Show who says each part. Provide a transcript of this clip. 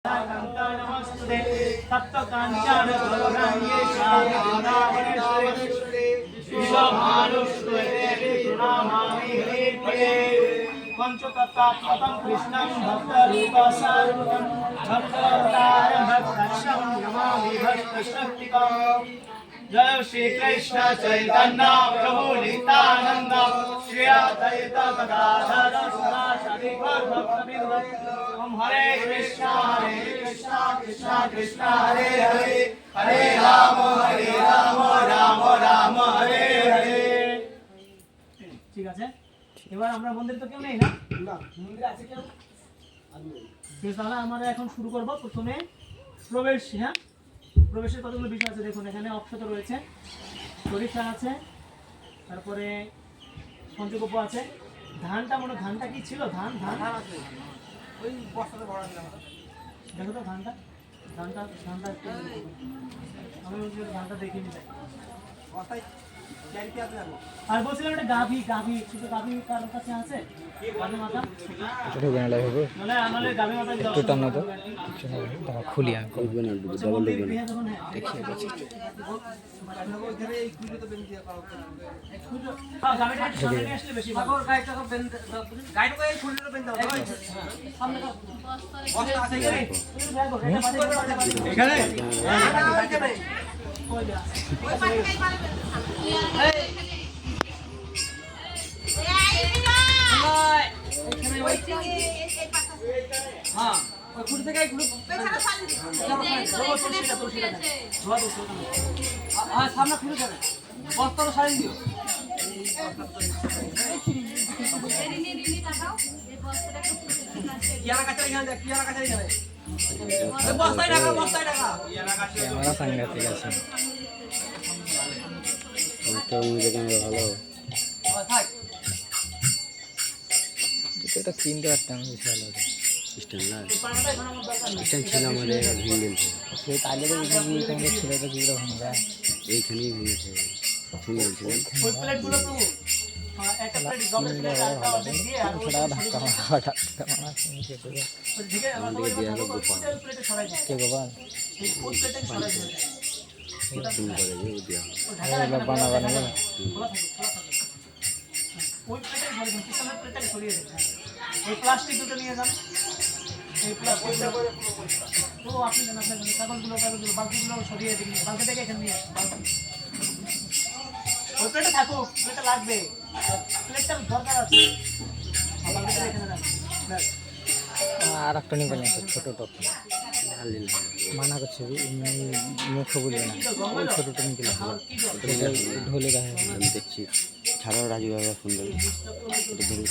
Speaker 1: नमस्ते तप्तकाञ्चन गौराङ्गे शारदावनेश्वरे विश्वभानुष्वते प्रणमामि हरिप्रिये पञ्चतत्त्वात्मकं कृष्णं भक्तरूपसारूपं भक्तावतारं भक्तक्षं नमामि भक्तशक्तिकम् जय श्री कृष्ण चैतन्य प्रभु नित्यानंद श्री अद्वैत गदाधर शिवासादि गौरभक्तवृंद ओम हरे कृष्णा कृष्णा कृष्णा हरे हरे हरे राम राम राम हरे हरे। ঠিক আছে, এবার আমরা মন্দিরে তো কেউ নেই না? না, মন্দিরে আছে কেউ? ঠিক আছে, তাহলে আমরা এখন শুরু করব। প্রথমে প্রবেশ। হ্যাঁ, প্রবেশের কতগুলো বিষয় আছে দেখুন। এখানে অক্ষত রয়েছে, সরিষা আছে, তারপরে পঞ্চগব্য আছে। ধানটা ধানটা কি ছিল? ধান আছে ওই বস্তাতে ভরা দিলাম। দেখো তো ধানটা একটু আমি ধানটা দেখিনি তাই বস্তায় চারিতে আছে। আর বলছিলাম একটা গাভী শুধু গাভী কার কাছে আছে? গাভী মাথা ছোট বানালে হবে মানে আমাদের গাভী মাথা একটু টানো তো দাও খুলি আমি করব না ডাবল ডাবল দেখিয়ে দিচ্ছি। ওইখানে এই খুলে তো বেন দিয়া পাও হ্যাঁ গাভীটা সামনে নিয়ে আসলে বেশি ভালো। গাইটা বেন গাইটা এই খুলে বেন দাও সামনে বস্তা আছে এখানে এখানে ওই যা ওই পাশে পারে এই हाँ खुद से क्या खुद हाँ सामने खुद कर बस तो साइड दियो कियारा कचरा यहाँ देख कियारा कचरा यहाँ बस साइड रखा हमारा संगत है कैसे तो मुझे क्या भालो এটা কিনতে পারতাম বিশাল সিস্টেম না সিস্টেম ছিল আমাদের ভেঙে গেছে সেই তাহলে তো এই তোমাদের ছেলেটা কি রকম যায় এইখানেই ভেঙেছে ভেঙে গেছে ওই প্লেটগুলো তো একটা প্লেট জমে দিয়ে আর ওটা ধাক্কা মারা নিচে পড়ে ওদিকে আমাদের দিয়ে হলো গোপাল প্লেটে সরাই যায় কে গোপাল এই ওই প্লেটে সরাই যায় এটা তুমি করে দিও দিয়া ওটা বানানো খোলা থাকে ওই প্লেটে সরিয়ে দিন, পিছনের প্লেটটাকে সরিয়ে দিন। এই প্লাস্টিক দুটো নিয়ে যান, এই প্লাস্টিকটা তো আপনি জানেন আপনার কাগজগুলো বালতিগুলো সরিয়ে দিন। বালতিটাকে এখানে নিয়ে আসুন। ওই প্লেটে থাকুক, প্লেটটা লাগবে, প্লেটটার দরকার আছে। বালতিটা এখানে রাখুন। আর একটা নিয়ে গেলেন ছোট টপ মানা করছে মুখ বলবে না ওই ছোটটা নিয়ে গেলে ঢোলে গায়ে আমি দেখছি ছাড়াও রাজু বাবা ফোন করে ধরে